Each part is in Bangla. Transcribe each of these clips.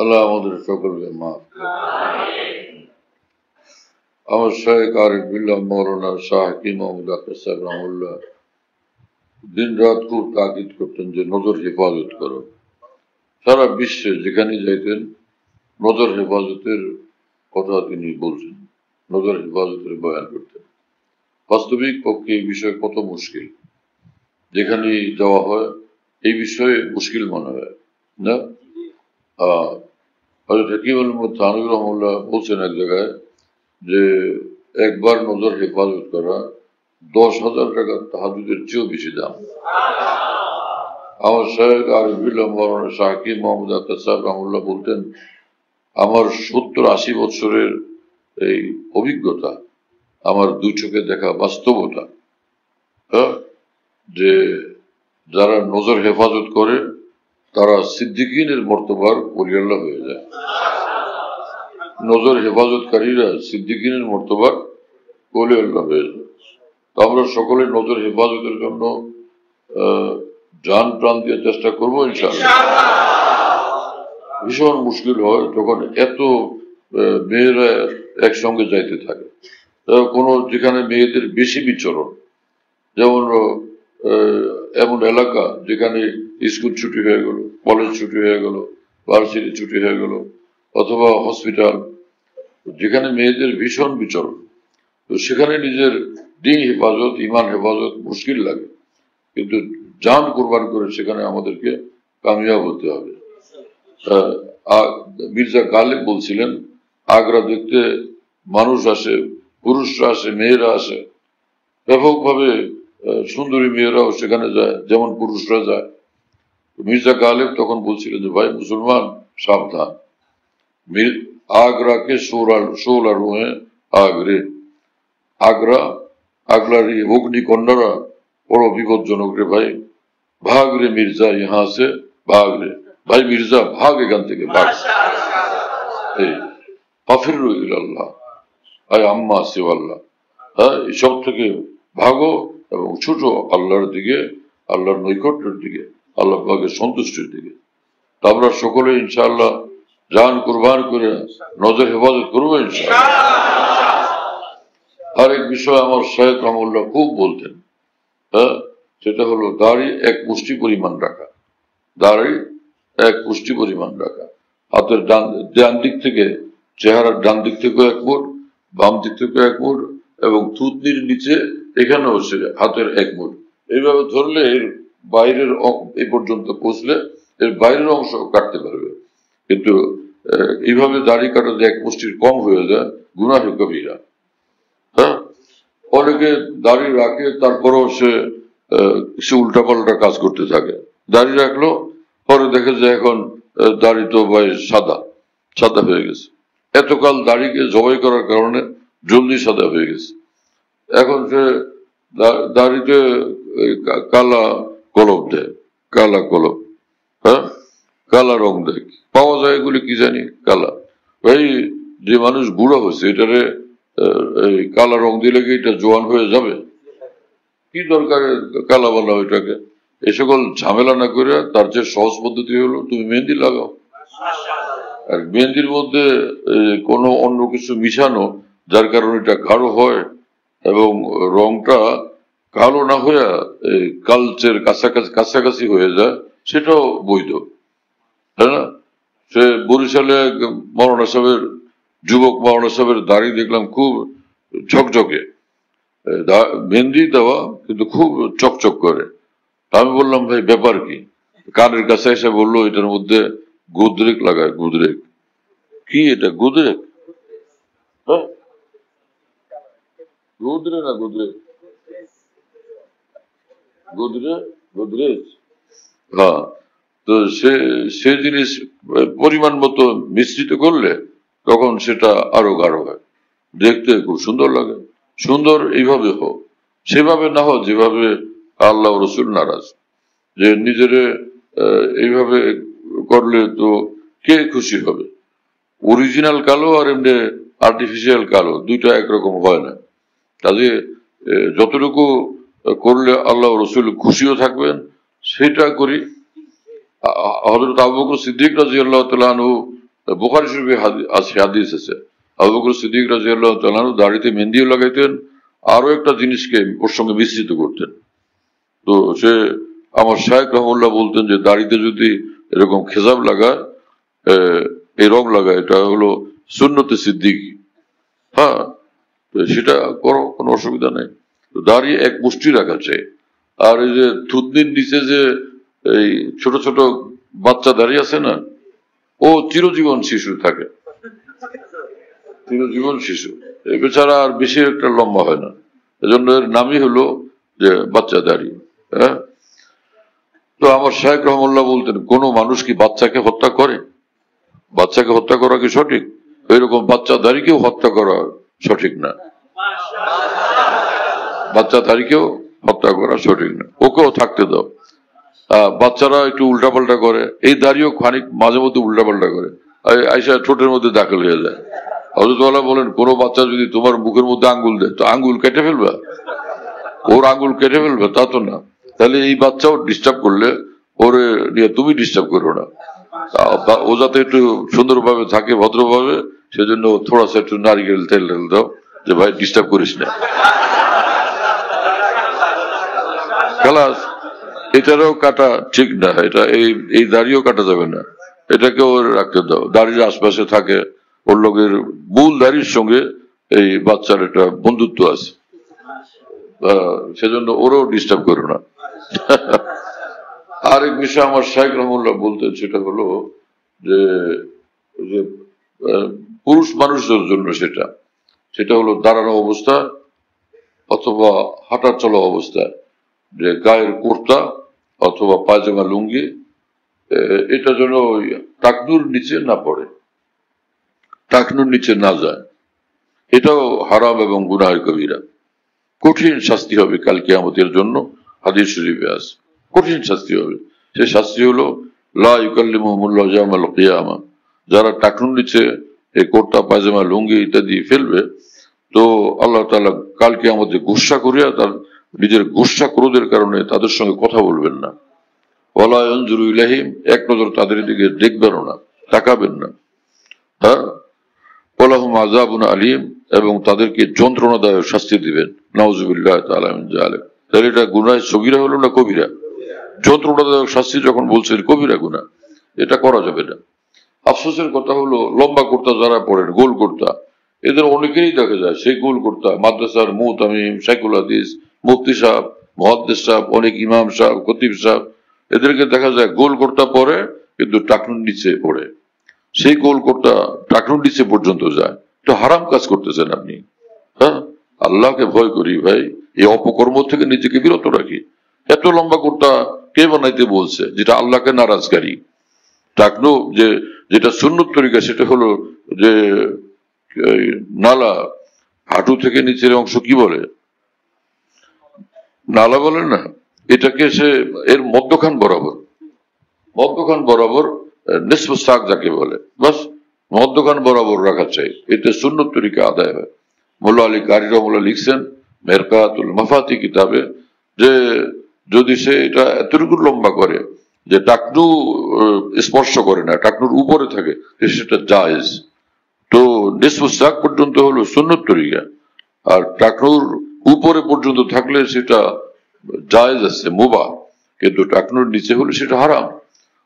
আল্লাহ আমাদের সকলকে মাফ আমার শায়েখ আরিফ বিল্লাহ মৌলানা শাহ হাকিম মোহাম্মদ আখতার সাহেব রহমুল্লাহ দিন রাত খুব তাকিদ করতেন যে নজর হেফাজত করো। সারা বিশ্বে যেখানে যাইতেন নজর হেফাজতের কথা তিনি বলছেন, নজর হেফাজতের বয়ান করতেন। বাস্তবিক পক্ষে এই বিষয় কত মুশকিল, যেখানে যাওয়া হয় এই বিষয়ে মুশকিল মনে হয় না। হযরত হাকিম থানভী রহমাতুল্লাহ বলছেন এক জায়গায় যে একবার নজর হেফাজত করা 10,000 টাকা তাহাজ্জুদের চেয়েও বেশি দাম। আমার শায়েখ আরিফ বিল্লাহ মওলানা শাহ হাকিম মোহাম্মদ আখতার সাহেব রহমাতুল্লাহ বলতেন, আমার 70-80 বছরের এই অভিজ্ঞতা, আমার দুই চোখে দেখা বাস্তবতা, যে যারা নজর হেফাজত করে তারা সিদ্দিকিনের মর্তবার ওলিয়াল্লাহ হয়ে যায়। নজর হেফাজতকারীরা সিদ্দিকিনের মর্তবার ওলিয়াল্লাহ হয়ে যায়। তো আমরা সকলে নজর হেফাজতের জন্য জান প্রাণ দিয়ে চেষ্টা করবো ইনশাআল্লাহ। ভীষণ মুশকিল হয় যখন এত মেয়েরা একসঙ্গে যাইতে থাকে, কোনো যেখানে মেয়েদের বেশি বিচরণ, যেমন এমন এলাকা যেখানে স্কুল ছুটি হয়ে গেল, কলেজ ছুটি হয়ে গেল, ভার্সিটি ছুটি হয়ে গেল, অথবা হসপিটাল, যেখানে মেয়েদের ভীষণ বিচরণ, তো সেখানে নিজের দিন হেফাজত, ইমান হেফাজত মুশকিল লাগে, কিন্তু জান কোরবান করে সেখানে আমাদেরকে কামিয়াব হতে হবে। মির্জা গালিব বলছিলেন, আগ্রা দেখতে মানুষ আসে, পুরুষরা আসে, মেয়েরা আসে, ব্যাপকভাবে সুন্দরী মেয়েরাও সেখানে যায় যেমন পুরুষরা যায়। মির্জা গালিব তখন বলছিলেন যে ভাই মুসলমান সাবধান, আগ্রাকে সোলা রুহে আগ্রে, আগ্রার এই অগ্নিকন্যারা বড় বিপজ্জনক রে ভাই, ভাগ রে মির্জা ইহা সে, ভাগ রে ভাই মির্জা, ভাগ এখান থেকে, ভাগ। ফাফিরু ইলাল্লাহ আয় আম্মা সিওয়াল্লাহ, এসব থেকে ভাগো এবং ছুটো আল্লাহর দিকে, আল্লাহর নৈকট্যের দিকে, আল্লাহ পাকের সন্তুষ্টির দিকে। তা আমরা সকলে ইনশাআল্লাহ জান কুরবান করে নজর হেফাজত করবো ইনশাআল্লাহ। আরেক বিষয় আমার শায়েখ রহমাতুল্লাহ খুব বলতেন, সেটা হলো দাড়ি এক মুষ্টি পরিমাণ রাখা, দাড়ি এক মুষ্টি পরিমাণ রাখা। হাতের ডান দিক থেকে, চেহারার ডান দিক থেকে 1 মুঠ, বাম দিক থেকে 1 মুঠ, এবং থুতনির নিচে এখানেও সে হাতের 1 মুঠ। এইভাবে ধরলে এর বাইরের এই পর্যন্ত পৌঁছলে এর বাইরের অংশ কাটতে পারবে, কিন্তু এইভাবে দাড়ি কাটা যে 1 মুষ্টির কম হয়ে যায়, গুনাহ কবিরা। অনেকে দাড়ি রাখে, তারপরেও সে উল্টাপাল্টা কাজ করতে থাকে। দাড়ি রাখলো, পরে দেখে যে এখন দাড়ি তো ভাই সাদা হয়ে গেছে। এতকাল দাড়িকে জবাই করার কারণে জলদি সাদা হয়ে গেছে। এখন সে দাড়িতে কালা কলম দেয়, কালা কলম, কালা রং দেয়, পাওয়া যায় এগুলি কি জানি কালা। ভাই যে মানুষ বুড়া হয়েছে, এটারে কালা রং দিলে কি এটা জোয়ান হয়ে যাবে? কি দরকার কালা বলা ওইটাকে? এ সকল ঝামেলা না করে তার যে সহজ পদ্ধতি হলো তুমি মেহেন্দি লাগাও। আর মেহেন্দির মধ্যে কোনো অন্য কিছু মিশানো, যার কারণে এটা গাঢ় হয় এবং রংটা কালো না হয়ে কালচের কাছাকাছি হয়ে যায়, সেটাও বৈধ, তাই না? সে বরিশালে মৌলানা সাহেবের, যুবক মৌলানা সাহেবের দাড়ি দেখলাম খুব ঝকঝকে, মেহেন্দি দেওয়া কিন্তু খুব চকচক করে। আমি বললাম ভাই ব্যাপার কি? কানের কাছে এসে বললো এটার মধ্যে গোদরেক লাগায়। গোদরেক কি? এটা গোদরেক? গোদরে না গোদরেক, গোদরেজ। হ্যাঁ, তো সে জিনিস পরিমাণ মতো মিশ্রিত করলে তখন সেটা আরো গাঢ় হয়, দেখতে খুব সুন্দর লাগে। সুন্দর এইভাবে হোক, সেভাবে না হোক যেভাবে আল্লাহ রসুল নারাজ। যে নিজের এইভাবে করলে তো কে খুশি হবে? অরিজিনাল কালো আর এমনি আর্টিফিশিয়াল কালো দুইটা একরকম হয় না। কাজে যতটুকু করলে আল্লাহ রসুল খুশিও থাকবেন সেটা করি। হযরত আবু বকর সিদ্দিক রাদিয়াল্লাহু তাআলা আনহু বুখারী শরীফে হাদিস আছে, আবু বকর সিদ্দিক রাদিয়াল্লাহু তাআলা দাড়িতে মেহেন্দিও লাগাইতেন, আরো একটা জিনিসকে ওর সঙ্গে মিশ্রিত করতেন। তো সে আমার শায়েখ রহমাতুল্লাহ বলতেন যে দাড়িতে যদি এরকম খেজাব লাগায়, এই রং লাগায়, এটা হলো সুন্নতে সিদ্দিকী। হ্যাঁ, সেটা করো, কোনো অসুবিধা নেই। দাড়ি এক মুষ্টি রাখা চাই। আর এই যে থুতনির নিচে যে এই ছোট ছোট বাচ্চা দাড়ি আছে না, ও চিরজীবন শিশু থাকে, চিরজীবন শিশু। এই বেচারা আর বেশি একটা লম্বা হয় না, এজন্য এর নামই হলো যে বাচ্চা দাড়ি। হ্যাঁ, তো আমার শায়েখ রহমাতুল্লাহ বলতেন, কোন মানুষ কি বাচ্চাকে হত্যা করে? বাচ্চাকে হত্যা করা কি সঠিক? এরকম বাচ্চা দাড়িকেও হত্যা করা সঠিক না, বাচ্চা দাড়িকেও হত্যা করা সঠিক না, ওকেও থাকতে দাও। বাচ্চারা একটু উল্টাপাল্টা করে, এই দাড়িও খানিক মাঝে মধ্যে উল্টাপাল্টা করে, আইসা ঠোঁটের মধ্যে দাখিল হয়ে যায়। হযরত ওয়ালা বলেন, কোন বাচ্চা যদি তোমার মুখের মধ্যে আঙ্গুল দেয় তো আঙ্গুল কেটে ফেলবা? ওর আঙ্গুল কেটে ফেলবে তা তো না। তাহলে এই বাচ্চাও ডিস্টার্ব করলে ওরে নিয়ে তুমি ডিস্টার্ব করো না। ও যাতে একটু সুন্দরভাবে থাকে, ভদ্রভাবে, সেজন্য থোড়া সা একটু নারিকেল তেল দাও, যে ভাই ডিস্টার্ব করিস না। খালাস, এটারও কাটা ঠিক না, এটা এই দাড়িও কাটা যাবে না, এটাকেও রাখতে দাও। দাড়ির আশপাশে থাকে, ওর লোকের মূল দাড়ির সঙ্গে এই বাচ্চার একটা বন্ধুত্ব আছে, সেজন্য ওরও ডিস্টার্ব করো না। আরেক বিষয় আমার শায়েখ রহমাতুল্লাহ বলতেন, সেটা হলো যে পুরুষ মানুষদের জন্য সেটা হলো দাঁড়ানো অবস্থা অথবা হাঁটা চলা অবস্থায় যে গায়ের কুর্তা অথবা পায়জামা লুঙ্গি, এটা যেন টাকনুর নিচে না পড়ে, টাকনুর নিচে না যায়। এটাও হারাম এবং গুনাহের কবিরা। কঠিন শাস্তি হবে কাল কিয়ামতের জন্য, হাদিস শরীফে আছে, কঠিন শাস্তি হবে। সে শাস্তি হলো লা ইউকাল্লিমুহুমুল্লাহু ইয়াওমাল কিয়ামা। যারা টাকনুর নিচে এই কুর্তা পায়জামা লুঙ্গি ইত্যাদি ফেলবে, তো আল্লাহ তাআলা কাল কিয়ামতে গুসা করিয়া তার নিজের গুসা ক্রোধের কারণে তাদের সঙ্গে কথা বলবেন না। ওয়ালা ইয়ানজুরু ইলাইহিম, এক নজর তাদের দিকে দেখবেন না, তাকাবেন না। হ্যাঁ, ওয়ালাহুম আযাবুন আলীম, এবং তাদেরকে যন্ত্রণাদায়ক শাস্তি দিবেন। নাউযুবিল্লাহি তাআলা মিন যালিক। তাহলে এটা গুনাহ সগীরা হলো না কবিরা? যন্ত্রণাদায়ক শাস্তি যখন বলছেন, কবিরা গুনাহ, এটা করা যাবে না। আফসোসের কথা হলো, লম্বা কুর্তা যারা পড়েন, গোল কুর্তা, এদের অনেকেই দেখা যায় সেই গোল কুর্তা মাদ্রাসার মুতামিম, শাইখুল হাদিস, মুফতি সাহেব, মুহাদ্দিস সাহেব, অনেক ইমাম সাহেব, খতিব সাহেব, এদেরকে দেখা যায় গোল কুর্তা পরে কিন্তু টাকনুর নিচে পড়ে, সেই গোল কুর্তা টাকনুর নিচে পর্যন্ত যায়। তো হারাম কাজ করতেছেন আপনি। হ্যাঁ, আল্লাহকে ভয় করি ভাই, এই অপকর্ম থেকে নিজেকে বিরত রাখি। এত লম্বা কুর্তা কে বানাইতে বলছে যেটা আল্লাহকে নারাজকারী? টাকনু যেটা সুন্নত তরিকা, সেটা হলো যে নালা, হাঁটু থেকে নিচের অংশ কি বলে, নালা বলে না, এটাকে সে এর মধ্যখান বরাবর নিসফ সাক যাকে বলে, বাস মধ্যখান বরাবর রাখা চাই, এতে সুন্নত তরিকা আদায় হয়। মোল্লা আলী কারি রহমাতুল্লাহ লিখছেন মেরকাতুল মাফাতি কিতাবে, যে যদি সে এটা এতটুকু লম্বা করে যে টাকনু স্পর্শ করে না, টাকনুর উপরে থাকে, সেটা জায়েজ। তো নিসফ সাক পর্যন্ত হলো সুন্নত তরিকা, আর টাকনুর উপরে পর্যন্ত থাকলে সেটা জায়েজ আছে, মুবাহ। কিন্তু টাকনুর নিচে হলে সেটা হারাম।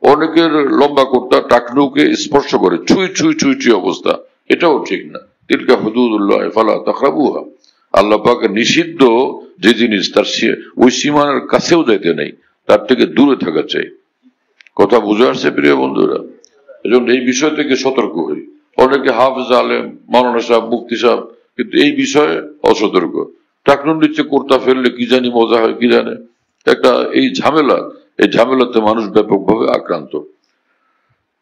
অনেকের লম্বা কুর্তা টাকনুকে স্পর্শ করে, ছুঁই অবস্থা, এটাও ঠিক না। তিলকা হুদুদুল্লাহ ফালা তাকরাবুহা, আল্লাহ পাকের নিষিদ্ধ যে জিনিস, তার ওই সীমানার কাছেও যাইতে নেই, তার থেকে দূরে থাকা চাই। কথা বুঝে আসছে প্রিয় বন্ধুরা? এজন্য এই বিষয় থেকে সতর্ক হই। অনেকে হাফেজ আলেম, মাওলানা সাহেব, মুফতি সাহেব, কিন্তু এই বিষয়ে অসতর্ক। টাকনুর নিচে কুর্তা ফেললে কি জানি মজা হয়, কি জানে একটা এই ঝামেলাতে মানুষ ব্যাপকভাবে আক্রান্ত।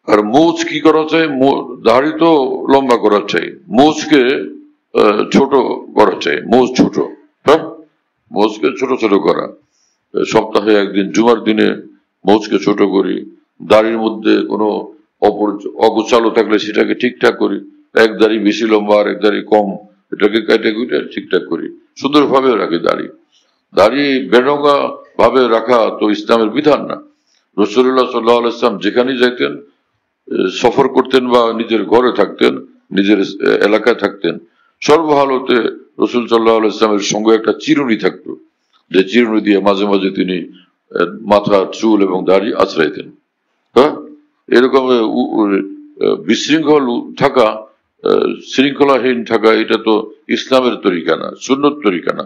আর মোজ কি করা চাই? দাড়ি তো লম্বা করা চাই, মোজকে ছোট করা চাই। মোজ ছোট, হ্যাঁ, মোজকে ছোট করা। সপ্তাহে একদিন জুমার দিনে মোজকে ছোট করি। দাড়ির মধ্যে কোনো অগোছালো থাকলে সেটাকে ঠিকঠাক করি। এক দাড়ি বেশি লম্বা আর এক দাড়ি কম, এটাকে কেটে কুটে ঠিকঠাক করি, সুন্দরভাবে রাখি। দাড়ি বেঢঙ্গা ভাবে রাখা তো ইসলামের বিধান না। রাসূলুল্লাহ সাল্লাল্লাহু আলাইহি ওয়াসাল্লাম যেখানেই যাইতেন সফর করতেন বা নিজের ঘরে থাকতেন, নিজের এলাকায় থাকতেন, সর্বহালতে রসুল সাল্লাল্লাহু আলাইহি ওয়াসাল্লামের সঙ্গে একটা চিরুনি থাকতো, যে চিরুনি দিয়ে মাঝে মাঝে তিনি মাথা, চুল এবং দাড়ি আঁচড়াইতেন। হ্যাঁ, এরকম বিশৃঙ্খল থাকা, শৃঙ্খলাহীন থাকা, এটা তো ইসলামের তরিকা না, সুন্নত তরিকা না।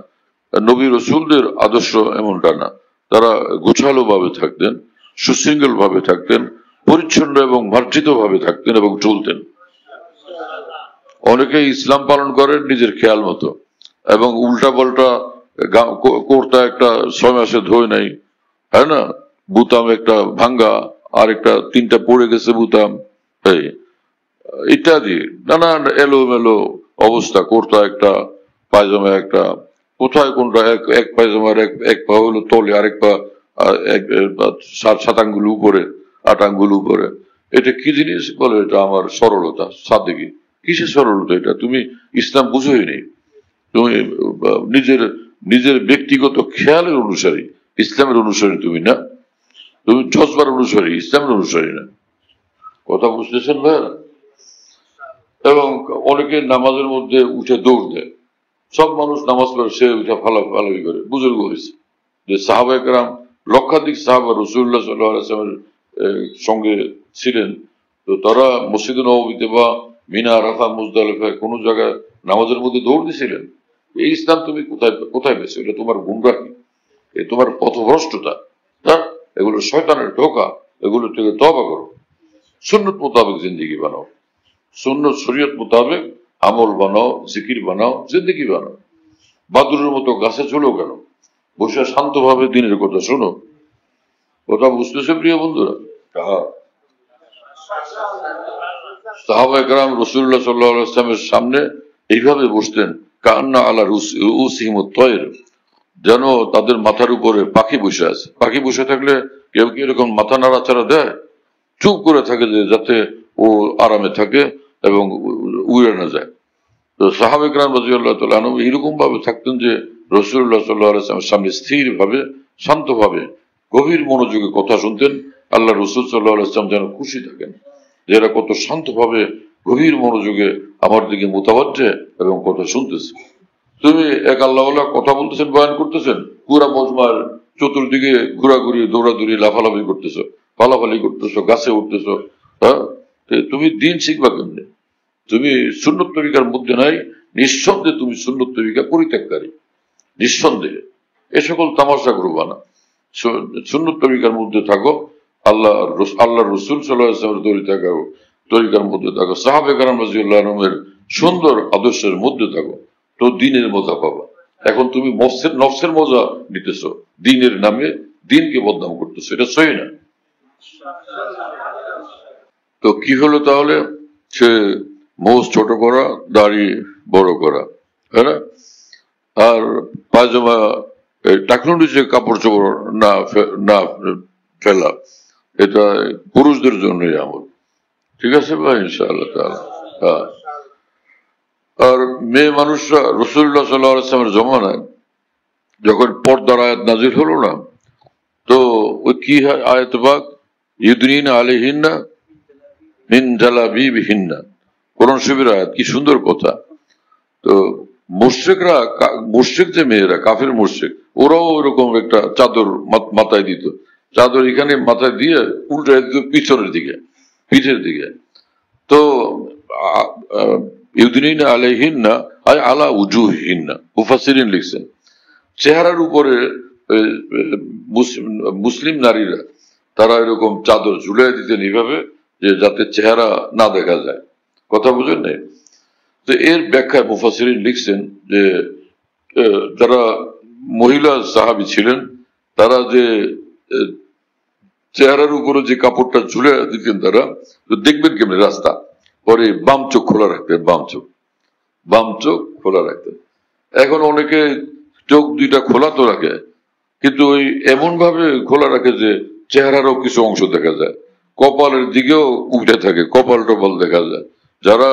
নবী রসুলদের আদর্শ এমনটা না। তারা গোছালো ভাবে থাকতেন, সুশৃঙ্খল ভাবে থাকতেন, পরিচ্ছন্ন এবং মার্জিত ভাবে থাকতেন এবং চলতেন। অনেকে ইসলাম পালন করেন নিজের খেয়াল মতো, এবং উল্টা পাল্টা কোর্তা একটা 6 মাসে ধোয় নাই, হ্যাঁ না, বুতাম একটা ভাঙ্গা, আর একটা 3টা পড়ে গেছে বুতাম, এই ইত্যাদি নানান এলোমেলো অবস্থা। কোর্তা একটা, পায়জামা একটা, কোথায় কোনটা, এক পায়জামার এক পা হলো তলে, আরেক পা 7 আঙ্গুল উপরে, 8 আঙ্গুল উপরে। এটা কি জিনিস বলে? এটা আমার সরলতা। সাদেকি কিসের সরলতা? এটা তুমি ইসলাম বুঝোই নেই। তুমি নিজের নিজের ব্যক্তিগত খেয়ালের অনুসারী, ইসলামের অনুসারী তুমি না। তুমি জজবার অনুসারী, ইসলামের অনুসারী না। কথা বুঝতেছেন ভাই? এবং অনেকে নামাজের মধ্যে উঠে দৌড় দেয়। সব মানুষ নামাজ পড়ে, সে উঠে ফালাফালাফি করে। বুজুর্গ হয়েছে যে সাহাবায়ে কেরাম, লক্ষাধিক সাহাবা রাসূলুল্লাহ সাল্লাল্লাহু আলাইহি ওয়াসাল্লামের সঙ্গে ছিলেন, তো তারা মসজিদে নববীতে বা মিনা, আরাফা, মুজদালিফায় কোন জায়গায় নামাজের মধ্যে দৌড় দিয়েছিলেন? এই ইসলাম তুমি কোথায় কোথায় পেয়েছো? এটা তোমার গুমরাহি, এ তোমার পথভ্রষ্টতা, হ্যাঁ, এগুলো শয়তানের ধোঁকা। এগুলো থেকে তওবা করো, সুন্নত মোতাবেক জিন্দেগি বানাও, সুন্নত শরীয়ত মোতাবেক আমল বানাও, জিকির বানাও, জিন্দেগি বানাও। বাদুরের মতো গাছে চলো কেন? বসে শান্তভাবে দিনের কথা শোনো। কথা বুঝতেছে প্রিয় বন্ধুরা? সাহাবায়ে কেরাম রাসূলুল্লাহ সাল্লাল্লাহু আলাইহি ওয়াসাল্লামের সামনে এইভাবে বসতেন, কান্না আলা রুসিহিমুত তয়র, যেন তাদের মাথার উপরে পাখি বসে আছে। পাখি বসে থাকলে কেউ কি এরকম মাথা নাড়াচাড়া দেয়? চুপ করে থাকে, যে যাতে ও আরামে থাকে এবং উড়ে না যায়। তো সাহাবায়ে কেরাম রাদিয়াল্লাহু তাআলা আনহু এরকম ভাবে থাকতেন যে রাসূলুল্লাহ সাল্লাল্লাহু আলাইহি ওয়াসাল্লামের সামনে স্থির ভাবে, শান্তভাবে, গভীর মনোযোগে কথা শুনতেন। আল্লাহ রাসূল সাল্লাল্লাহু আলাইহি ওয়াসাল্লাম যেন খুশি থাকেন যে এরা কত শান্তভাবে, গভীর মনোযোগে আমার দিকে মুতাওয়াজ্জে এবং কথা শুনতেছে। তুমি এক আল্লাহওয়ালা কথা বলতেছেন, বয়ান করতেছেন, পুরা মজমার চতুর্দিকে ঘোরাঘুরি, দৌড়াদৌড়ি, লাফালাফি করতেছো, পালাপালি করতেছো, গাছে উঠতেছো, হ্যাঁ, তুমি দিন শিখবা কেমনে? তুমি সুন্নত তরিকার মধ্যে নাই, নিঃসন্দেহে তুমি সুন্নত তরিকা পরিত্যাগকারী, নিঃসন্দেহে। এ সকল তামাশা করবা না, সুন্নত তরিকার মধ্যে থাকো, আল্লাহ রসুল সাল্লাল্লাহু আলাইহি ওয়াসাল্লামের তরিকার মধ্যে থাকো, সাহাবায়ে কেরাম রাদিয়াল্লাহু আনহুমের সুন্দর আদর্শের মধ্যে থাকো, তো দিনের মজা পাবা। এখন তুমি নফসের মজা নিতেছো, দিনের নামে দিনকে বদনাম করতেছো, এটা সহি না। তো কি হলো তাহলে? সে মোজ ছোট করা, দাড়ি বড় করা, তাই না? আর পায়জামা, টাকনুর নিচে কাপড় চোপড় না ফেলা, এটা পুরুষদের জন্যই আমল। ঠিক আছে ভাই, ইনশাআল্লাহ তাআলা। হ্যাঁ, আর মেয়ে মানুষরা রাসূলুল্লাহ সাল্লাল্লাহু আলাইহি ওয়াসাল্লামের জমানায় যখন পর্দার আয়াত নাজিল হলো না, তো ওই কি আয়াত পাক, ইউদনিনা আলাইহিন্না মিন জালাবিবিহিন্না, কোরআন শরীফের আয়াত, কি সুন্দর কথা। তো মুশরিকরা, মুশরিক যে মেয়েরা, কাফের মুশরিক, ওরাও ওরকম একটা চাদর মাথায় দিত। চাদর এখানে মাথায় দিয়ে উল্টে দিত পিছনের দিকে, পিঠের দিকে। তো ইউদনিনা আলাইহিন্না আয় আলা উজুহিন্না, মুফাসসিরিন লিখছেন চেহারার উপরে। মুসলিম নারীরা তারা এরকম চাদর ঝুলিয়ে দিতেন এইভাবে, যে যাতে চেহারা না দেখা যায়। কথা বুঝেন নাই? তো এর ব্যাখ্যায় মুফাসসিরিন লিখছেন যে যারা মহিলা সাহাবী ছিলেন, তারা যে চেহারার উপরে যে কাপড়টা ঝুলে দিতেন, তারা তো দেখবেন কেমনি রাস্তা, পরে বাম চোখ খোলা রাখতেন, বাম চোখ খোলা রাখতেন। এখন অনেকে চোখ দুইটা খোলা তো রাখে, কিন্তু ওই এমন ভাবে খোলা রাখে যে চেহারারও কিছু অংশ দেখা যায়, কপালের দিকেও উঠে থাকে, কপাল টপাল দেখা যায়। যারা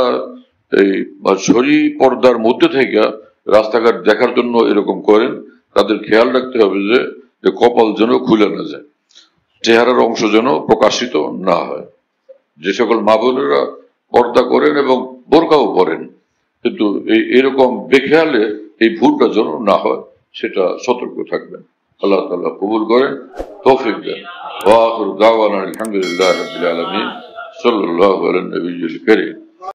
এই শরী পর্দার মধ্যে থেকে রাস্তাঘাট দেখার জন্য এরকম করেন, তাদের খেয়াল রাখতে হবে যে কপাল যেন খুলে না যায়, চেহারার অংশ যেন প্রকাশিত না হয়। যে সকল মা বোনেরা পর্দা করেন এবং বোরকাও পরেন, কিন্তু এরকম বেখেয়ালে এই ভুলটা যেন না হয় সেটা সতর্ক থাকবেন। আল্লাহ তাআলা কবুল করেন, তৌফিক দেন। ওয়া আখিরু দাওয়ানা আলহামদুলিল্লাহি রাব্বিল আলামিন। সাল্লাল্লাহু আলা নবিয়্যিল কারীম।